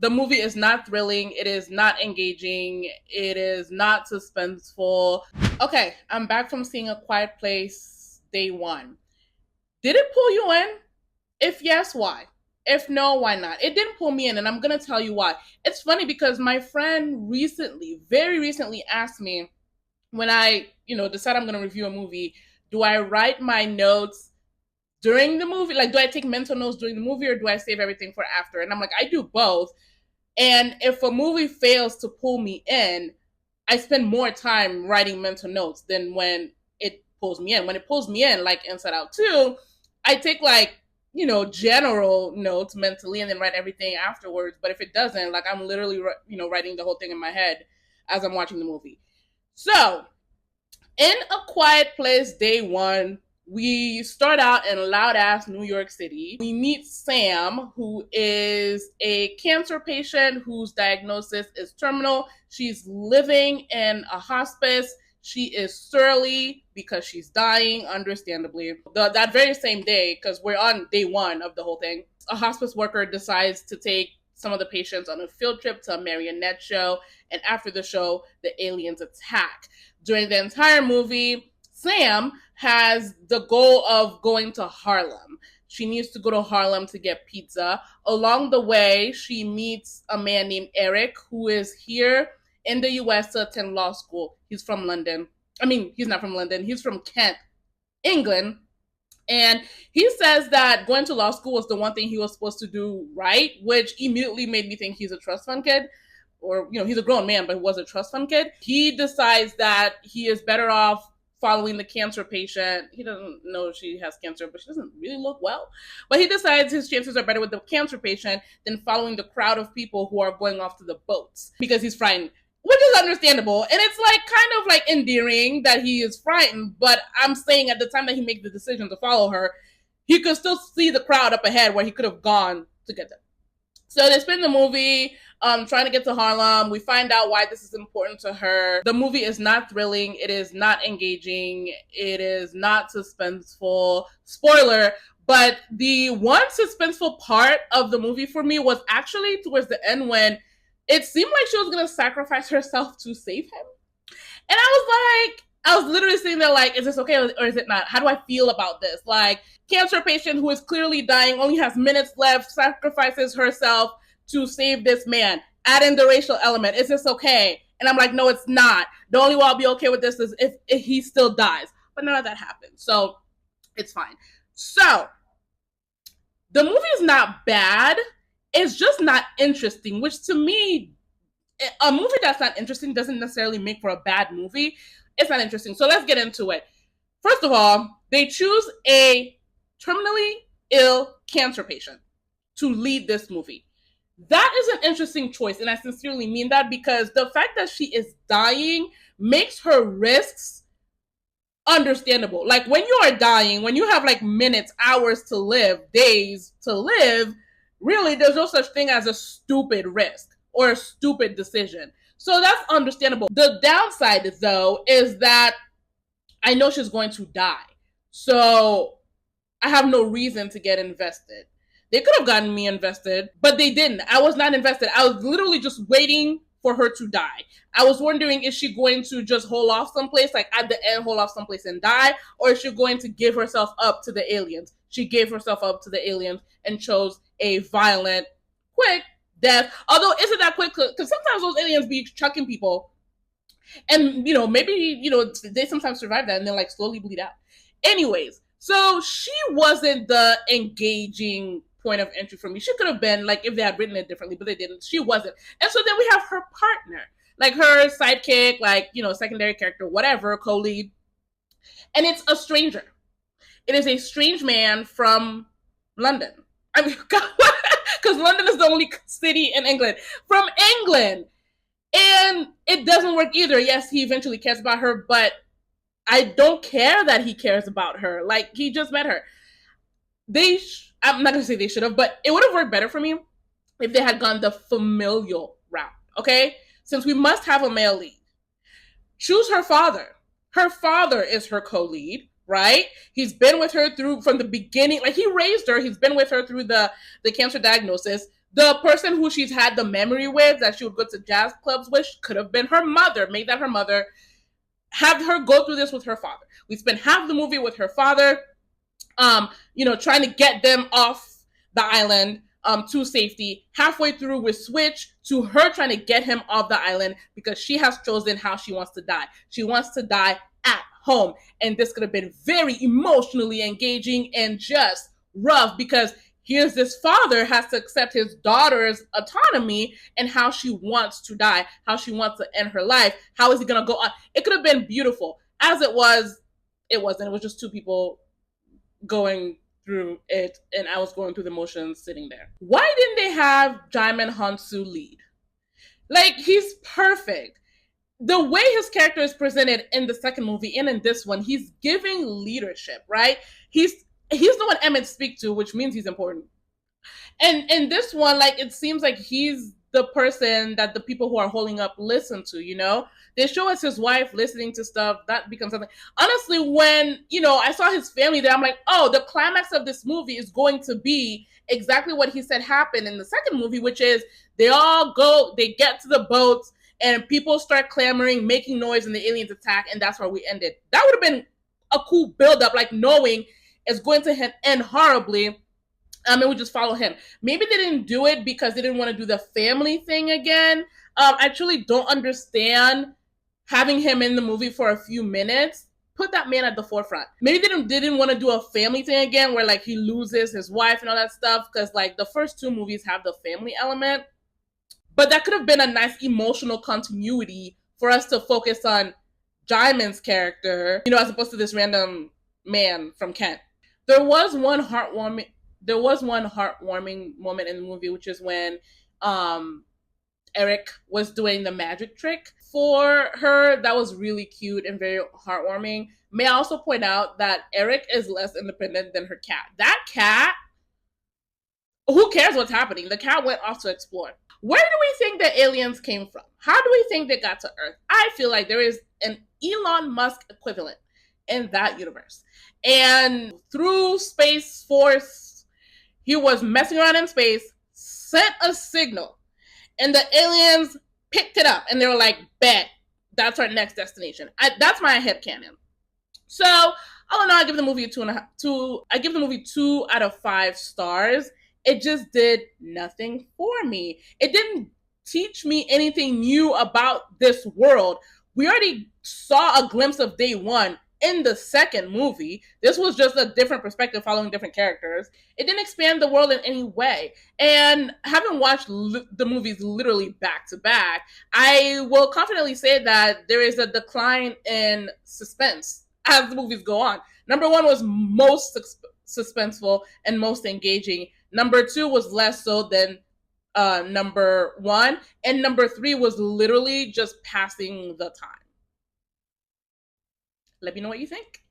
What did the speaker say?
The movie is not thrilling. It is not engaging. It is not suspenseful. Okay, I'm back from seeing A Quiet Place day one. Did it pull you in? If yes, why? If no, why not? It didn't pull me in, and I'm gonna tell you why. It's funny because my friend recently, very recently, asked me when I decide I'm gonna review a movie, do I write my notes during the movie? Like, do I take mental notes during the movie or do I save everything for after? And I'm like, I do both. And if a movie fails to pull me in, I spend more time writing mental notes than when it pulls me in. When it pulls me in, like Inside Out 2, I take general notes mentally and then write everything afterwards. But if it doesn't, like I'm literally, writing the whole thing in my head as I'm watching the movie. So, in A Quiet Place day one, we start out in loud ass New York City. We meet Sam, who is a cancer patient whose diagnosis is terminal. She's living in a hospice. She is surly because she's dying, understandably. That very same day, because we're on day one of the whole thing, a hospice worker decides to take some of the patients on a field trip to a marionette show, and after the show, the aliens attack. During the entire movie, Sam has the goal of going to Harlem. She needs to go to Harlem to get pizza. Along the way, she meets a man named Eric who is here in the US to attend law school. He's from London. I mean, he's not from London. He's from Kent, England. And he says that going to law school was the one thing he was supposed to do right, which immediately made me think he's a trust fund kid. Or, he's a grown man, but he was a trust fund kid. He decides that he is better off following the cancer patient. He doesn't know she has cancer, but she doesn't really look well. But he decides his chances are better with the cancer patient than following the crowd of people who are going off to the boats because he's frightened, which is understandable. And it's like kind of like endearing that he is frightened. But I'm saying at the time that he makes the decision to follow her, he could still see the crowd up ahead where he could have gone to get them. So they spend the movie trying to get to Harlem. We find out why this is important to her. The movie is not thrilling. It is not engaging. It is not suspenseful. Spoiler, but the one suspenseful part of the movie for me was actually towards the end when it seemed like she was going to sacrifice herself to save him. And I was literally sitting there like, is this okay or is it not? How do I feel about this? Like, cancer patient who is clearly dying, only has minutes left, sacrifices herself to save this man. Add in the racial element. Is this okay? And I'm like, no, it's not. The only way I'll be okay with this is if he still dies. But none of that happened. So it's fine. So the movie is not bad. It's just not interesting, which to me, a movie that's not interesting doesn't necessarily make for a bad movie. It's not interesting. So let's get into it. First of all, they choose a terminally ill cancer patient to lead this movie. That is an interesting choice, and I sincerely mean that because the fact that she is dying makes her risks understandable. Like when you are dying, when you have like minutes, hours to live, days to live, really there's no such thing as a stupid risk or a stupid decision. So that's understandable. The downside, though, is that I know she's going to die. So I have no reason to get invested. They could have gotten me invested, but they didn't. I was not invested. I was literally just waiting for her to die. I was wondering, is she going to just hold off someplace, like at the end, hold off someplace and die? Or is she going to give herself up to the aliens? She gave herself up to the aliens and chose a violent, quick death. Although, isn't that quick? Because sometimes those aliens be chucking people. And, maybe, they sometimes survive that and then, like, slowly bleed out. Anyways, so she wasn't the engaging point of entry for me. She could have been, like, if they had written it differently, but they didn't. She wasn't. And so then we have her partner, like her sidekick, like, secondary character, whatever, co-lead. And it's a stranger. It is a strange man from London. I mean, because London is the only city in England. From England. And it doesn't work either. Yes, he eventually cares about her, but I don't care that he cares about her. Like, he just met her. I'm not going to say they should have, but it would have worked better for me if they had gone the familial route, okay? Since we must have a male lead. Choose her father. Her father is her co-lead, right? He's been with her from the beginning. Like, he raised her. He's been with her through the cancer diagnosis. The person who she's had the memory with, that she would go to jazz clubs with, could have been her mother. Make that her mother. Have her go through this with her father. We spend half the movie with her father, trying to get them off the island to safety. Halfway through, we switch to her trying to get him off the island because she has chosen how she wants to die. She wants to die at home. And this could have been very emotionally engaging and just rough because here's this father has to accept his daughter's autonomy and how she wants to die, how she wants to end her life. How is he going to go on? It could have been beautiful. As it was, it wasn't. It was just two people going through it, and I was going through the motions sitting there. Why didn't they have Djimon Hounsou lead? Like, he's perfect. The way his character is presented in the second movie and in this one, he's giving leadership, right? He's the one Emmett speaks to, which means he's important. And in this one, like, it seems like he's the person that the people who are holding up listen to, you know? They show us his wife listening to stuff. That becomes something. Honestly, when, I saw his family there, I'm like, oh, the climax of this movie is going to be exactly what he said happened in the second movie, which is they get to the boats, and people start clamoring, making noise, and the aliens attack, and that's where we ended. That would have been a cool build-up, like knowing it's going to end horribly. And we just follow him. Maybe they didn't do it because they didn't want to do the family thing again. I truly don't understand having him in the movie for a few minutes. Put that man at the forefront. Maybe they didn't want to do a family thing again where like he loses his wife and all that stuff, because like the first two movies have the family element. But that could have been a nice emotional continuity for us to focus on Djimon's character, as opposed to this random man from Kent. There was one heartwarming moment in the movie, which is when Eric was doing the magic trick for her. That was really cute and very heartwarming. May I also point out that Eric is less independent than her cat. That cat, who cares what's happening? The cat went off to explore. Where do we think the aliens came from? How do we think they got to Earth? I feel like there is an Elon Musk equivalent in that universe. And through Space Force, he was messing around in space, sent a signal, and the aliens picked it up, and they were like, bet, that's our next destination. That's my headcanon. So, all in all, I give the movie I give the movie 2 out of 5 stars. It just did nothing for me. It didn't teach me anything new about this world. We already saw a glimpse of day one in the second movie. This was just a different perspective following different characters. It didn't expand the world in any way. And having watched the movies literally back to back, I will confidently say that there is a decline in suspense as the movies go on. Number 1 was most suspenseful and most engaging. Number 2 was less so than number 1. And number 3 was literally just passing the time. Let me know what you think.